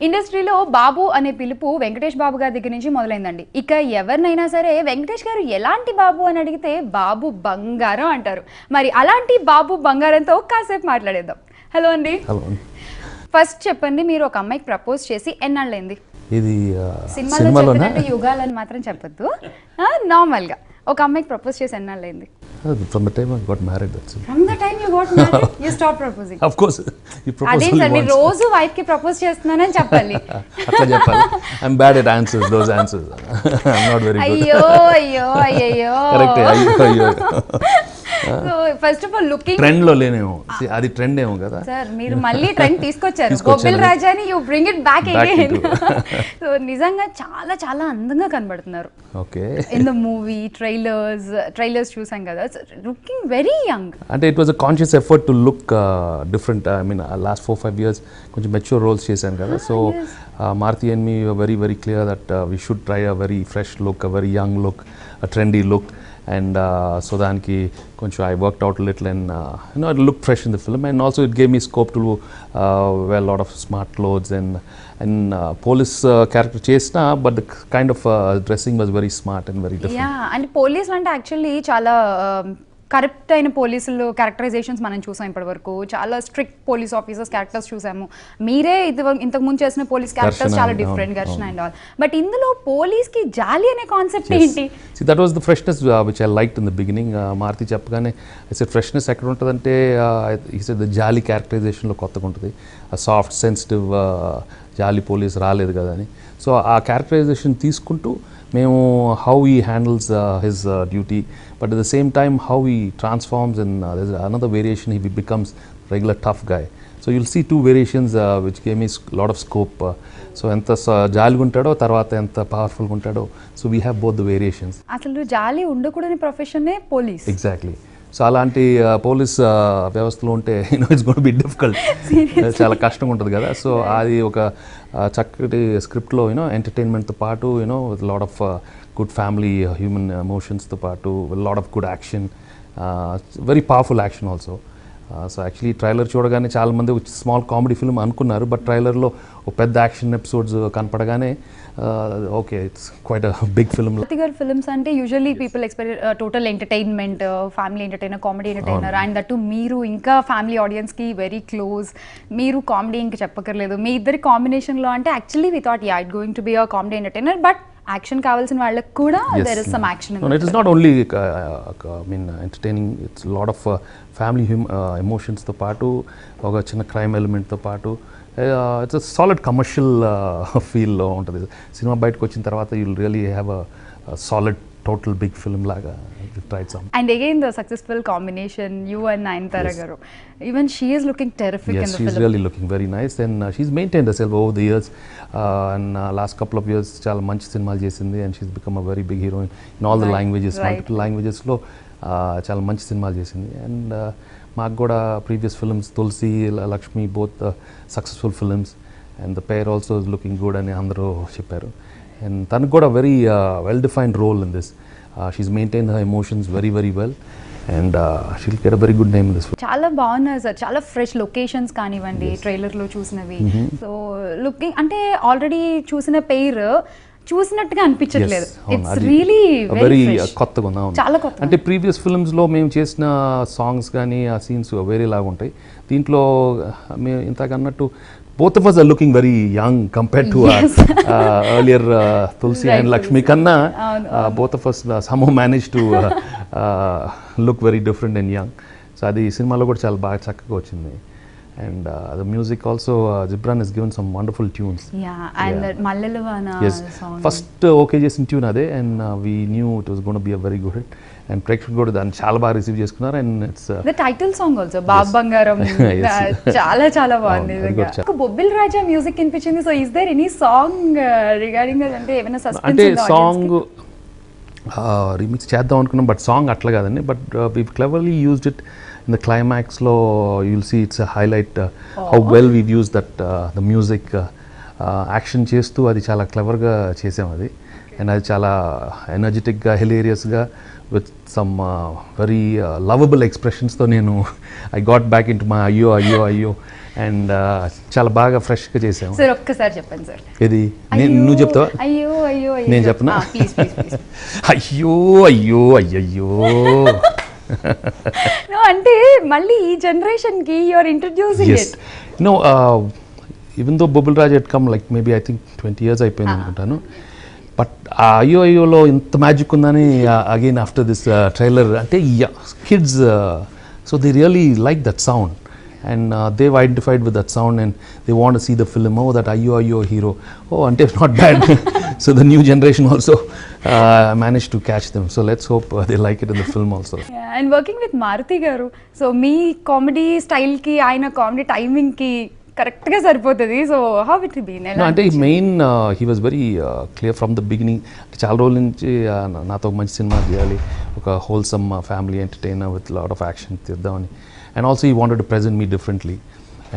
ఇండస్ట్రీలో బాబు అనే పిలుపు వెంకటేష్ బాబు గారి దగ్గర నుంచి మొదలైందండి. ఇక ఎవరినైనా సరే వెంకటేష్ గారు ఎలాంటి బాబు అని అడిగితే బాబు బంగారం అంటారు. మరి అలాంటి బాబు బంగారంతో కాసేపు మాట్లాడేద్దాం. హలో అండి. ఫస్ట్ చెప్పండి, మీరు ఒక అమ్మాయికి ప్రపోజ్ చేసి ఎన్నాళ్ళైంది? ఇది సినిమాలో యుగాలని మాత్రం చెప్పొద్దు, నార్మల్గా ఒక అమ్మాయికి ప్రపోజ్ చేసి ఎన్నాళ్ళైంది? From the time I got married, that's it. From the time you got married, you stopped proposing. Of course, you propose అదే only సార్, మీరు once. రోజు వైఫ్ కి ప్రపోజ్ చేస్తున్నానని చెప్పాలి. అట్లా చెప్పాలి. I'm bad at answers, those answers. I'm not very good. అయ్యో అయ్యో అయ్యో. Correct. అయ్యో. So first of all looking trend లో లేనేమో, అది ట్రెండ్ ఏమో కదా సార్. మీరు మళ్ళీ ట్రెండ్ తీసుకొచ్చారు, బొబ్బిల్ రాజాని you bring it back again. So నిజంగా చాలా చాలా అందంగా కనబడుతున్నారు. Okay. In the movie trailers చూసాం కదా, లుకింగ్ వెరీ యంగ్. అంటే it was a conscious effort to look different. I mean last 4-5 years కొంచెం మెచ్యూర్ రోల్స్ చేశాను కదా. So Maruti and me were very clear that we should try a very fresh look, a very young look, a trendy look. And so daniki koncham I worked out a little and it looked fresh in the film, and also it gave me scope to wear a lot of smart clothes and police character chesna, but the kind of dressing was very smart and very different. Yeah, and police ante actually chala correct అయిన పోలీసులు characterisations మనం చూసాం ఇప్పటి వరకు. చాలా strict police officers characters చూసాము. మీరే ఇంతకు ముందు చేసిన పోలీస్ క్యారెక్టర్స్ చాలా డిఫరెంట్, ఘర్షణ అండ్ ఆల్. బట్ ఇందులో పోలీస్ కి జాలి అనే కాన్సెప్ట్ ఏంటి? See, that was the freshness which I liked in the beginning. Maruti చెప్పగానే I said freshness ఎక్కడ ఉంటుందంటే he said the జాలి క్యారెక్టరైజేషన్లో కొత్తగా ఉంటుంది. ఆ సాఫ్ట్ సెన్సిటివ్ జాలి పోలీస్ రాలేదు కదా అని. సో ఆ క్యారెక్టరైజేషన్ తీసుకుంటూ మేము how he handles his duty, but at the same time how he transforms, and there's another variation, he becomes regular tough guy. So you'll see two variations which gave me a lot of scope. So enta జాలిగా ఉంటాడో తర్వాత ఎంత పవర్ఫుల్గా ఉంటాడో, so we have both the variations. అసలు జాలి ఉండకూడని ప్రొఫెషనే police. Exactly. So అలాంటి police వ్యవస్థలో ఉంటే ఇట్స్ గోన్ బి డిఫికల్ట్, చాలా కష్టంగా ఉంటుంది కదా. సో అది ఒక చక్కటి స్క్రిప్ట్లో ఎంటర్టైన్మెంట్తో పాటు with lot of good family human ఎమోషన్స్తో పాటు lot of good action, very powerful action also. So actually trailer చూడగానే చాలామంది స్మాల్ కామెడీ ఫిల్మ్ అనుకున్నారు, బట్ ట్రైలర్లో ఒక పెద్ద యాక్షన్ ఎపిసోడ్స్ కనపడగానే okay, it's quite a big film. Maruthi గారి ఫిల్మ్స్ అంటే usually people expect total entertainment, family entertainer, comedy entertainer, and that మీరు ఇంకా ఫ్యామిలీ ఆడియన్స్కి వెరీ క్లోజ్. మీరు కామెడీ ఇంకా చెప్పక్కర్లేదు. మీ ఇద్దరి కాంబినేషన్లో అంటే actually we thought it going to be a comedy entertainer, but action కావాల్సిన వాళ్ళకి కూడా there is some action. No, it is not only entertaining, it's a lot of family emotions తో పాటు ఒక చిన్న క్రైమ్ ఎలిమెంట్ తో పాటు it's a solid commercial feel లో ఉంటుంది. సినిమా బయటకు వచ్చిన తర్వాత you'll really have a solid total big film laga. Tried some. And again the successful combination, you and Nayanthara garu. Even she is looking terrific in the film. Yes, she's really looking very nice, and she's maintained herself over the years, and last couple of years చాలా మంచి సినిమాలు చేసింది, and she's become a very big heroine in all the languages, multiple languages లో చాలా మంచి సినిమాలు చేసింది. And మాకు కూడా previous films Tulasi, Lakshmi both successful films, and the pair also is looking good అని అందరూ చెప్పారు. And తనకు కూడా very well defined role in this. She's maintained her emotions very well, and she'll get a very good name in this film. చాలా బాగున్నారు sir, చాలా fresh locations కానివ్వండి ట్రైలర్లో చూసినవి. సో లుకింగ్ అంటే ఆల్రెడీ చూసిన పెయిర్ చూసినట్టుగా అనిపించట్లేదు. ఇట్స్ రియలీ వెరీ కొత్తగా ఉంది. చాలా కొత్త. అంటే ప్రీవియస్ ఫిల్మ్స్లో మేము చేసిన సాంగ్స్ కానీ ఆ సీన్స్ వేరేలాగా ఉంటాయి. దీంట్లో మేము ఇంతకన్నట్టు both of us are looking very young compared to earlier Tulsi and Lakshmi kanna. Both of us somehow managed to look very different and young. So adi cinema lo kuda chaala baga chakkaga vachindi. And the music also, Gibran has given some wonderful tunes. Yeah, and that Mallaluvana song. First okay చేసిన tune అదే, and we knew it was going to be a very good hit, and ప్రేక్షకులు కూడా దాన్ని చాలా బాగా receive చేసుకున్నారు. And it's the title song also Bob బంగారం చాలా చాలా బాగుంది. బొబ్బిల్ రాజా మ్యూజిక్ వినిపించింది. So is there any song regarding that? అంటే ఏమైనా సస్పెన్స్ అంటే సాంగ్ రీమిక్స్ చేద్దాం అనుకున్నాం, బట్ సాంగ్ అట్లా కాదండి. But we cleverly used it in the climax lo. You'll see it's a highlight how well we've used that the music action చేస్తూ అది చాలా క్లవర్గా చేసాం అది. అండ్ అది చాలా ఎనర్జెటిక్గా, హిలేరియస్గా, విత్ సమ్ వెరీ లవబుల్ ఎక్స్ప్రెషన్స్తో నేను I got back in to my అయ్యో అండ్ చాలా బాగా ఫ్రెష్గా చేసాము. సార్ ఒక్కసారి చెప్పండి సార్. ఇది నువ్వు చెప్తావా? అయ్యో అయ్యో నేను చెప్పనా? Please please please. అయ్యో అయ్యో అయ్యయ్యో. అంటే మళ్ళీ ఈ జనరేషన్కి you're introducing it. No, even though Bobbili Raja it came like maybe I think 20 years అయిపోయింది అనుకుంటాను. బట్ ఆ అయ్యో అయ్యోలో ఇంత మ్యాజిక్ ఉందని అగైన్ ఆఫ్టర్ దిస్ ట్రైలర్ అంటే kids so they really like that sound and they've identified with that sound and they want to see the film. Oh, that ayyo ayyo hero, oh ante not bad. So the new generation also managed to catch them, so let's hope they like it in the film also. Yeah, and working with Maruti garu, so me comedy style ki aina comedy timing ki correct ga saripotadi, so how it been? No, ante main he was very clear from the beginning. Chaala రోజుల నుంచి నాతో మంచి cinema చేయాలి, ఒక wholesome family entertainer with a lot of action తీద్దామని. And also he wanted to present me differently.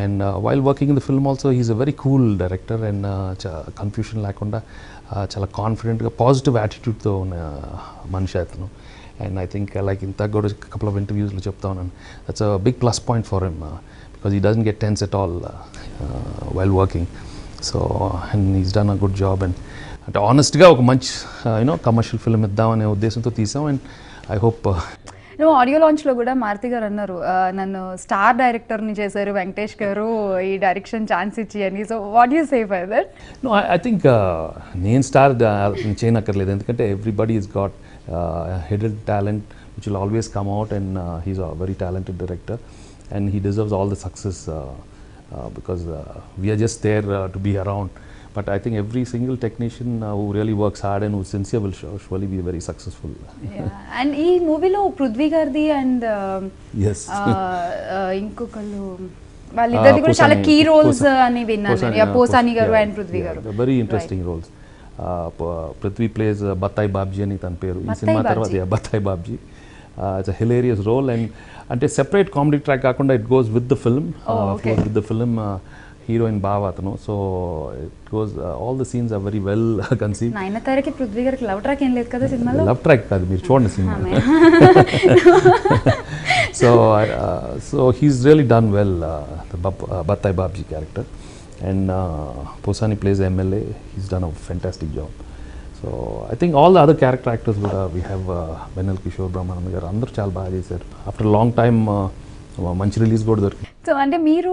And while working in the film also, he's a very cool director and confusion లేకుండా చాలా కాన్ఫిడెంట్గా positive యాటిట్యూడ్తో ఉన్న మనిషి అతను. And I think like ఇంత కూడా couple of ఇంటర్వ్యూస్లో చెప్తా ఉన్నాను, that's a big plus point for him because he doesn't get tense at all while working. So and he's done a good job. And అంటే ఆనెస్ట్గా ఒక మంచి కమర్షియల్ ఫిల్మ్ ఇద్దామనే ఉద్దేశంతో తీసాం. అండ్ ఐ హోప్ ఆడియో లాంచ్లో కూడా మారుతి గారు అన్నారు, నన్ను స్టార్ డైరెక్టర్ని చేశారు వెంకటేష్ గారు ఈ డైరెక్షన్ ఛాన్స్ ఇచ్చి అని. So what you say for that? No, I think నేను స్టార్ చేయనక్కర్లేదు, ఎందుకంటే everybody is got hidden talent which will always come out. And he's a very talented director and he deserves all the success because we're just there to be around. But I think every single technician who really works hard and who's sincere will surely be very successful. Yeah. And ee movie lo Prithvi gardi and yes inkokallu వాళ్ళిద్దరిది కూడా చాలా key roles అని విన్నాను. పోసాని గారు and Prithvi గారు very interesting roles. Prithvi plays Battai Babji అని తన పేరు ఈ సినిమా తర్వాత. Battai Babji, it's a hilarious role and అంటే సెపరేట్ కామెడీ ట్రాక్ కాకుండా it goes with the film. With the film heroine బాగా అతను. So it goes all the scenes are very well conceive. నయనతారకి పృథ్వీ గారికి లవ్ ట్రాక్ ఏం లేదు కదా సినిమాలో? లవ్ ట్రాక్ కాదు, మీరు చూడండి సినిమా. So he's really done well Battayi Babji character. And Posani plays MLA, he's done a fantastic job. So I think all the other character actors కూడా వీ హ్యావ్ వెన్నెల కిషోర్, బ్రహ్మానంద గారు అందరూ చాలా బాగా చేశారు. ఆఫ్టర్ లాంగ్ టైమ్ మంచి రిలీజ్ కూడా దొరికింది. సో అంటే మీరు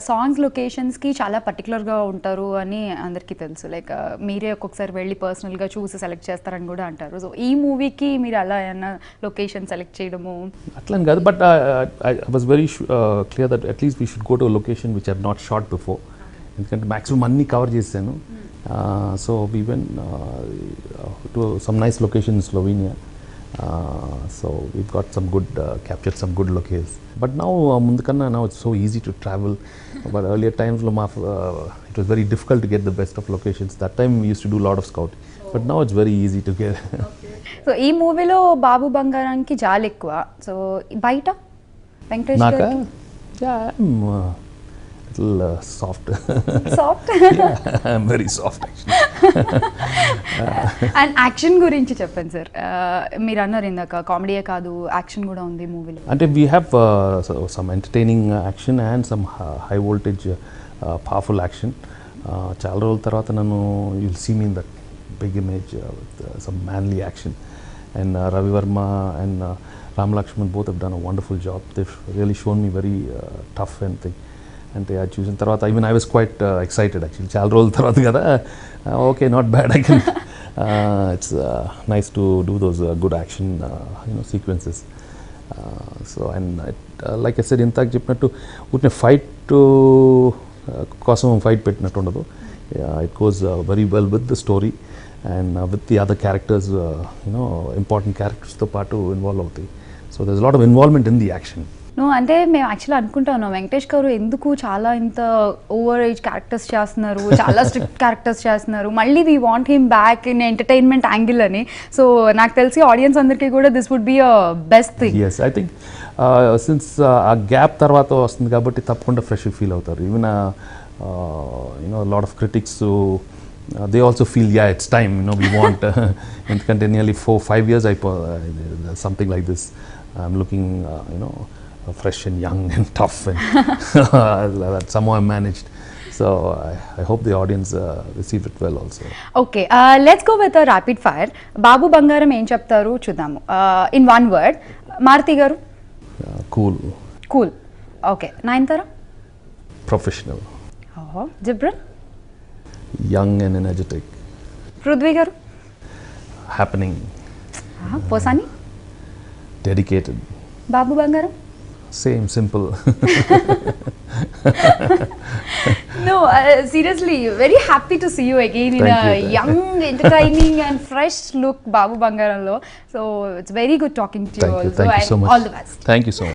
సాంగ్స్ లొకేషన్స్కి చాలా పర్టికులర్గా ఉంటారు అని అందరికీ తెలుసు. లైక్ మీరే ఒక్కొక్కసారి వెళ్ళి పర్సనల్గా చూసి సెలెక్ట్ చేస్తారని కూడా అంటారు. సో ఈ మూవీకి మీరు అలా ఏమన్నా లొకేషన్ సెలెక్ట్ చేయడము అట్లా కాదు, but I was very clear that at least we should go to location which have not shot before. ఎందుకంటే మ్యాక్సిమం అన్నీ కవర్ చేశాను. So we when to some nice location in Slovenia. So we've got some good captured some good locations, but now mundukanna now it's so easy to travel. But earlier times lo it was very difficult to get the best of locations. That time we used to do a lot of scouting, but now it's very easy to get. So ee movie lo Babu Bangaranki jaal ekkuva. So baita Venkatesh naka yeah, I'm little soft. Soft? Yeah, I'm very soft actually. And action గురించి చెప్పండి sir. మీరు అన్నారు ఇందాక కామెడీయే కాదు action కూడా ఉంది మూవీలో. అంటే we have some entertaining action and some high voltage powerful action. చాలా రోజుల తర్వాత నన్ను you'll see me in that big image with some manly action. And Ravi Varma and Ram Lakshman both have done a wonderful job. They really shown me very tough and thing. అంటే అది చూసిన తర్వాత even I was quite excited actually. చాలా రోజుల తర్వాత కదా, okay not bad, I can it's nice to do those good action sequences. So and like I said ఇంతకు చెప్పినట్టు ఊరికే ఫైట్ కోసం ఫైట్ పెట్టినట్టు ఉండదు. It goes very well with the story and with the other characters, important క్యారెక్టర్స్తో పాటు involve అవుతాయి. So there is lot of involvement in the action. అంటే మేము యాక్చువల్లీ అనుకుంటా ఉన్నాం వెంకటేష్ గారు ఎందుకు చాలా ఇంత ఓవర్ ఏజ్ క్యారెక్టర్స్ చేస్తున్నారు, చాలా స్ట్రిక్ట్ క్యారెక్టర్స్ చేస్తున్నారు, మళ్ళీ we want him back in entertainment angle అని. సో నాకు తెలిసి ఆడియన్స్ అందరికీ కూడా this would be a best thing. Yes, I think since ఆ గ్యాప్ తర్వాత వస్తుంది కాబట్టి తప్పకుండా ఫ్రెష్ ఫీల్ అవుతారు. Even lot of critics they also feel yeah it's time, we want ఎందుకంటే nearly 4-5 years something like this. I'm looking fresh and young and tough, and that somehow I managed. So I hope the audience receive it well also. Okay let's go with rapid fire. Babu Bangaram ఏం చెప్తారు చూద్దాము. In one word. Maruti గారు? Cool. Cool. Okay. Nayanthara? Professional. Ghibran? Young and energetic. Prithvi గారు? Happening. Posani? Dedicated. బాబు బంగారం? Same, simple. No, seriously, very happy to see you again in Thank a you. young, entertaining and fresh look Babu Bangaranlo. So it's very good talking to you Thank you. also, Thank you and so much. all the best. Thank you so much.